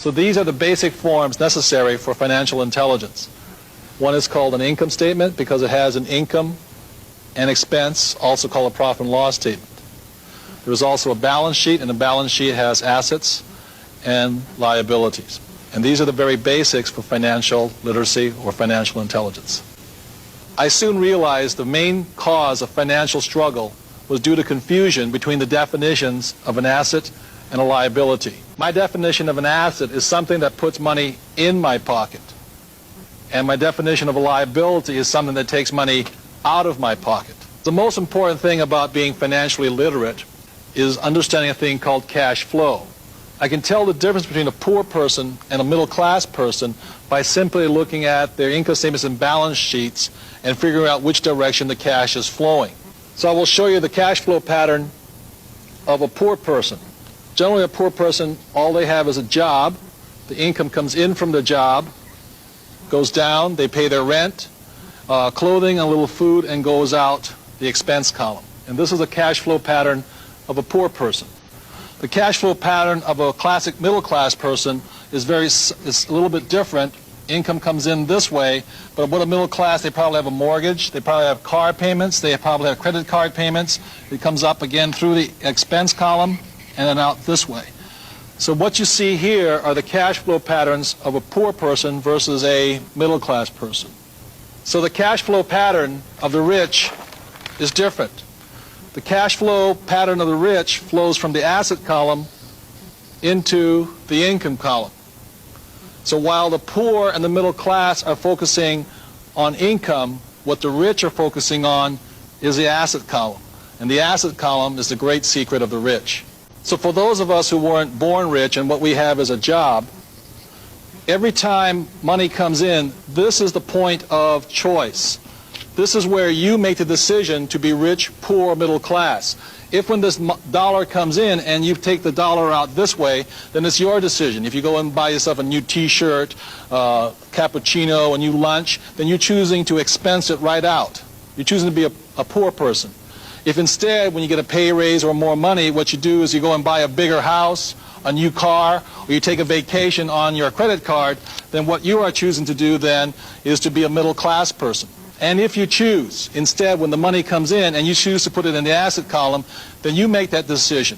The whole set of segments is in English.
So these are the basic forms necessary for financial intelligence. One is called an income statement because it has an income and expense, also called a profit and loss statement. There is also a balance sheet, and the balance sheet has assets and liabilities. And these are the very basics for financial literacy or financial intelligence. I soon realized the main cause of financial struggle was due to confusion between the definitions of an asset and a liability. My definition of an asset is something that puts money in my pocket. And my definition of a liability is something that takes money out of my pocket. The most important thing about being financially literate is understanding a thing called cash flow. I can tell the difference between a poor person and a middle-class person by simply looking at their income statements and balance sheets and figuring out which direction the cash is flowing. So I will show you the cash flow pattern of a poor person. Generally, a poor person, all they have is a job. The income comes in from the job, goes down, they pay their rent, clothing, a little food, and goes out the expense column. And this is a cash flow pattern of a poor person. The cash flow pattern of a classic middle-class person is a little bit different. Income comes in this way, but what a middle class, they probably have a mortgage, they probably have car payments, they probably have credit card payments. It comes up again through the expense column and then out this way. So what you see here are the cash flow patterns of a poor person versus a middle class person. So the cash flow pattern of the rich is different. The cash flow pattern of the rich flows from the asset column into the income column. So while the poor and the middle class are focusing on income, what the rich are focusing on is the asset column. And the asset column is the great secret of the rich. So for those of us who weren't born rich and what we have is a job, every time money comes in, this is the point of choice. This is where you make the decision to be rich, poor, middle class. If when this dollar comes in and you take the dollar out this way, then it's your decision. If you go and buy yourself a new t-shirt, cappuccino, a new lunch, then you're choosing to expense it right out. You're choosing to be a poor person. If instead, when you get a pay raise or more money, what you do is you go and buy a bigger house, a new car, or you take a vacation on your credit card, then what you are choosing to do then is to be a middle class person. And if you choose, instead, when the money comes in and you choose to put it in the asset column, then you make that decision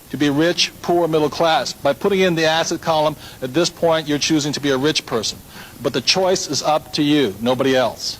to be rich, poor, middle class. By putting in the asset column, at this point, you're choosing to be a rich person. But the choice is up to you, nobody else.